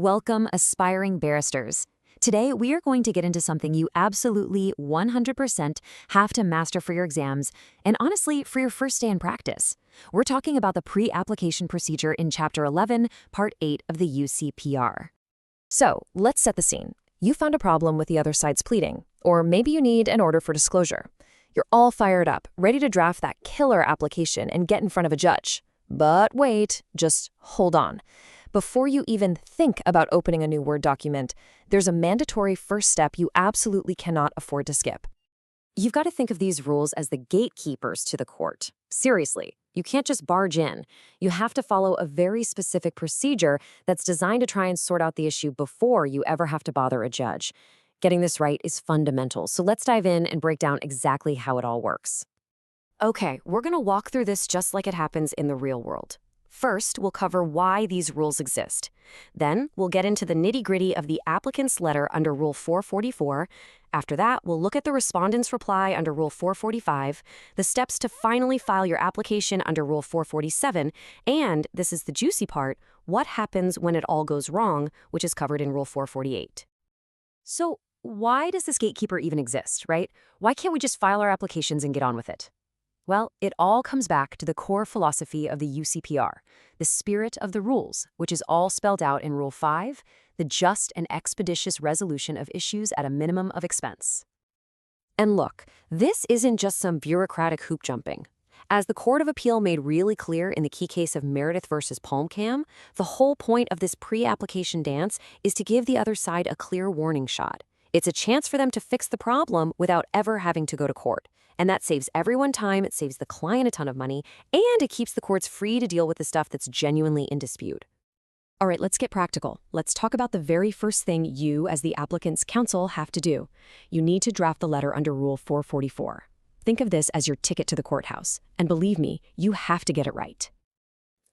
Welcome, aspiring barristers. Today, we are going to get into something you absolutely 100% have to master for your exams and honestly, for your first day in practice. We're talking about the pre-application procedure in Chapter 11, Part 8 of the UCPR. So, let's set the scene. You found a problem with the other side's pleading, or maybe you need an order for disclosure. You're all fired up, ready to draft that killer application and get in front of a judge. But wait, just hold on. Before you even think about opening a new Word document, there's a mandatory first step you absolutely cannot afford to skip. You've got to think of these rules as the gatekeepers to the court. Seriously, you can't just barge in. You have to follow a very specific procedure that's designed to try and sort out the issue before you ever have to bother a judge. Getting this right is fundamental, so let's dive in and break down exactly how it all works. Okay, we're going to walk through this just like it happens in the real world. First, we'll cover why these rules exist. Then, we'll get into the nitty-gritty of the applicant's letter under Rule 444. After that, we'll look at the respondent's reply under Rule 445, the steps to finally file your application under Rule 447, and, this is the juicy part, what happens when it all goes wrong, which is covered in Rule 448. So, why does this gatekeeper even exist, right? Why can't we just file our applications and get on with it? Well, it all comes back to the core philosophy of the UCPR, the spirit of the rules, which is all spelled out in Rule 5, the just and expeditious resolution of issues at a minimum of expense. And look, this isn't just some bureaucratic hoop jumping. As the Court of Appeal made really clear in the key case of Meredith versus Palmcam, the whole point of this pre-application dance is to give the other side a clear warning shot. It's a chance for them to fix the problem without ever having to go to court. And that saves everyone time, it saves the client a ton of money, and it keeps the courts free to deal with the stuff that's genuinely in dispute. All right, let's get practical. Let's talk about the very first thing you, as the applicant's counsel, have to do. You need to draft the letter under Rule 444. Think of this as your ticket to the courthouse. And believe me, you have to get it right.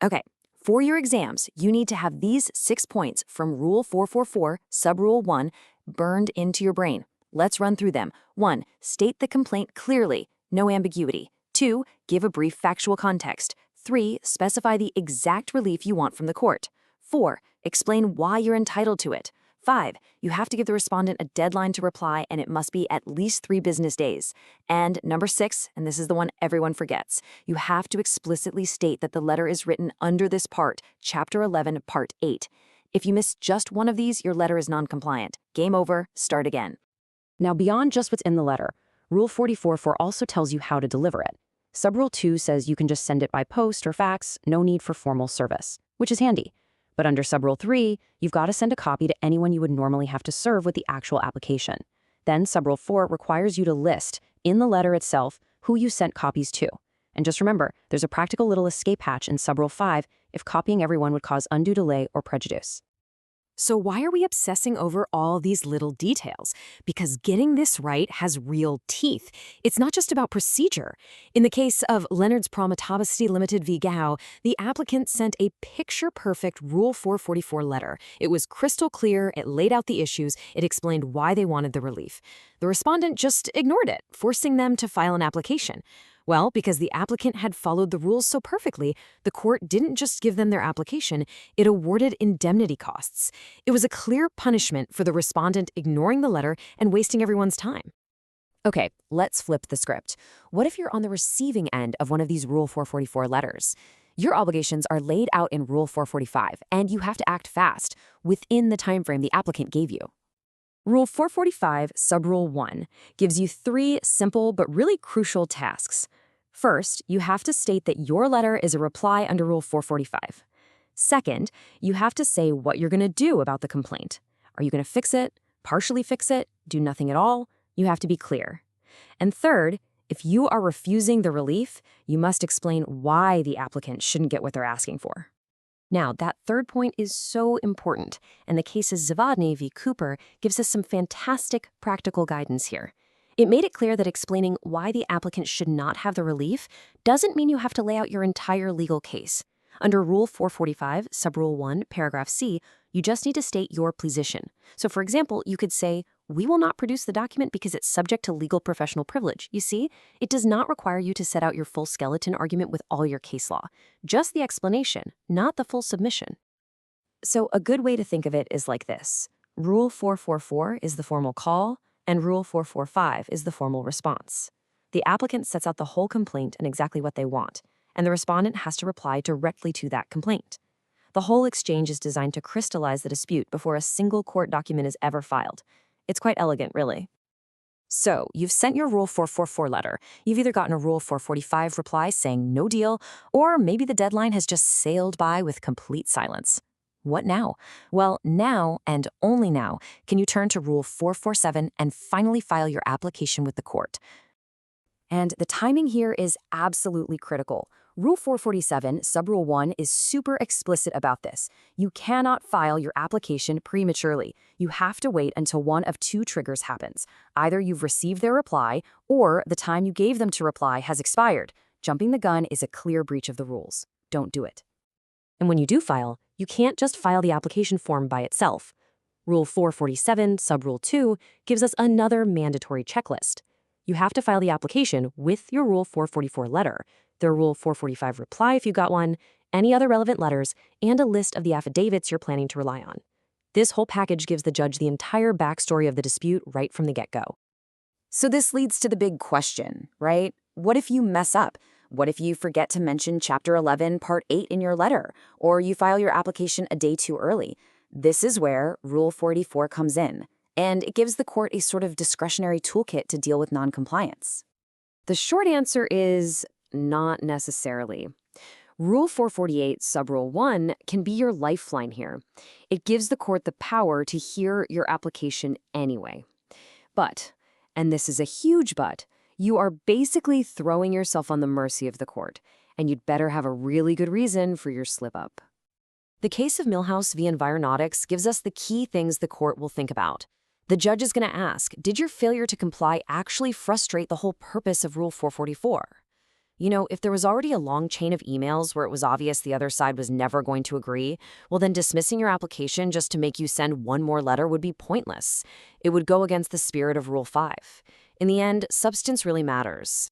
Okay, for your exams, you need to have these 6 points from Rule 444, Subrule 1, burned into your brain. Let's run through them. 1. State the complaint clearly, no ambiguity. 2. Give a brief factual context. 3. Specify the exact relief you want from the court. 4. Explain why you're entitled to it. 5. You have to give the respondent a deadline to reply, and it must be at least 3 business days. And number 6, and this is the one everyone forgets, you have to explicitly state that the letter is written under this part, Chapter 11, Part 8. If you miss just one of these, your letter is non-compliant. Game over, start again. Now, beyond just what's in the letter, Rule 444 also tells you how to deliver it. Subrule 2 says you can just send it by post or fax, no need for formal service, which is handy. But under Subrule 3, you've got to send a copy to anyone you would normally have to serve with the actual application. Then Subrule 4 requires you to list, in the letter itself, who you sent copies to. And just remember, there's a practical little escape hatch in Subrule 5 if copying everyone would cause undue delay or prejudice. So why are we obsessing over all these little details? Because getting this right has real teeth. It's not just about procedure. In the case of Leonard's Promitabasti Limited v. Gao, the applicant sent a picture-perfect Rule 444 letter. It was crystal clear, it laid out the issues, it explained why they wanted the relief. The respondent just ignored it, forcing them to file an application. Well, because the applicant had followed the rules so perfectly, the court didn't just give them their application, it awarded indemnity costs. It was a clear punishment for the respondent ignoring the letter and wasting everyone's time. Okay, let's flip the script. What if you're on the receiving end of one of these Rule 444 letters? Your obligations are laid out in Rule 445, and you have to act fast, within the time frame the applicant gave you. Rule 445, Subrule 1, gives you 3 simple but really crucial tasks. First, you have to state that your letter is a reply under Rule 445. Second, you have to say what you're going to do about the complaint. Are you going to fix it, partially fix it, do nothing at all? You have to be clear. And third, if you are refusing the relief, you must explain why the applicant shouldn't get what they're asking for. Now, that third point is so important, and the case of Zavodny v. Cooper gives us some fantastic practical guidance here. It made it clear that explaining why the applicant should not have the relief doesn't mean you have to lay out your entire legal case. Under Rule 445, Subrule 1, Paragraph C, you just need to state your position. So, for example, you could say, "We will not produce the document because it's subject to legal professional privilege." You see, it does not require you to set out your full skeleton argument with all your case law. Just the explanation, not the full submission. So a good way to think of it is like this. Rule 444 is the formal call, and Rule 445 is the formal response. The applicant sets out the whole complaint and exactly what they want, and the respondent has to reply directly to that complaint. The whole exchange is designed to crystallize the dispute before a single court document is ever filed. It's quite elegant, really. So, you've sent your Rule 444 letter. You've either gotten a Rule 445 reply saying no deal, or maybe the deadline has just sailed by with complete silence. What now? Well, now, and only now, can you turn to Rule 447 and finally file your application with the court. And the timing here is absolutely critical. Rule 447, Subrule 1, is super explicit about this. You cannot file your application prematurely. You have to wait until one of two triggers happens. Either you've received their reply, or the time you gave them to reply has expired. Jumping the gun is a clear breach of the rules. Don't do it. And when you do file, you can't just file the application form by itself. Rule 447, Subrule 2, gives us another mandatory checklist. You have to file the application with your Rule 444 letter, their Rule 445 reply if you got one, any other relevant letters, and a list of the affidavits you're planning to rely on. This whole package gives the judge the entire backstory of the dispute right from the get-go. So this leads to the big question, right? What if you mess up? What if you forget to mention Chapter 11, Part 8 in your letter, or you file your application a day too early? This is where Rule 44 comes in, and it gives the court a sort of discretionary toolkit to deal with noncompliance. The short answer is not necessarily. Rule 448, Subrule 1, can be your lifeline here. It gives the court the power to hear your application anyway. But, and this is a huge but, you are basically throwing yourself on the mercy of the court, and you'd better have a really good reason for your slip-up. The case of Millhouse v. Environautics gives us the key things the court will think about. The judge is going to ask, did your failure to comply actually frustrate the whole purpose of Rule 444? You know, if there was already a long chain of emails where it was obvious the other side was never going to agree, well then dismissing your application just to make you send one more letter would be pointless. It would go against the spirit of Rule 5. In the end, substance really matters.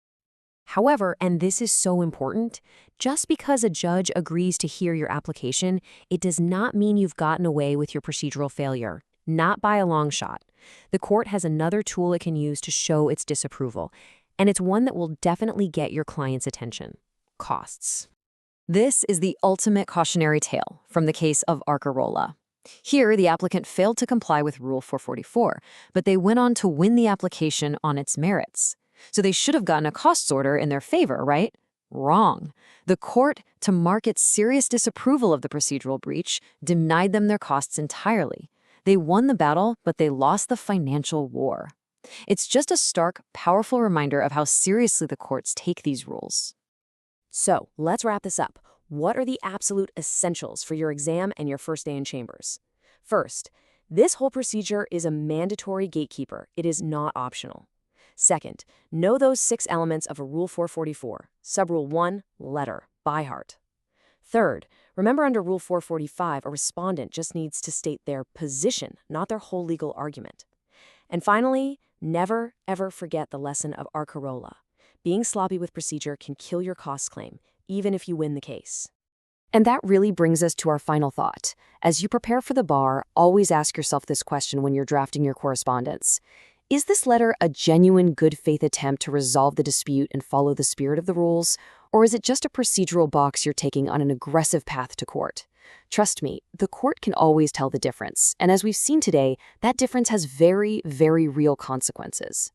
However, and this is so important, just because a judge agrees to hear your application, it does not mean you've gotten away with your procedural failure. Not by a long shot. The court has another tool it can use to show its disapproval, and it's one that will definitely get your client's attention: costs. This is the ultimate cautionary tale from the case of Arcarola. Here, the applicant failed to comply with Rule 444, but they went on to win the application on its merits. So they should have gotten a costs order in their favor, right? Wrong. The court, to mark its serious disapproval of the procedural breach, denied them their costs entirely. They won the battle, but they lost the financial war. It's just a stark, powerful reminder of how seriously the courts take these rules. So, let's wrap this up. What are the absolute essentials for your exam and your first day in chambers? First, this whole procedure is a mandatory gatekeeper. It is not optional. Second, know those 6 elements of a Rule 444, Subrule 1, letter, by heart. Third, remember under Rule 445, a respondent just needs to state their position, not their whole legal argument. And finally, never, ever forget the lesson of Arcarola. Being sloppy with procedure can kill your cost claim, even if you win the case. And that really brings us to our final thought. As you prepare for the bar, always ask yourself this question when you're drafting your correspondence. Is this letter a genuine good faith attempt to resolve the dispute and follow the spirit of the rules? Or is it just a procedural box you're taking on an aggressive path to court? Trust me, the court can always tell the difference. And as we've seen today, that difference has very, very real consequences.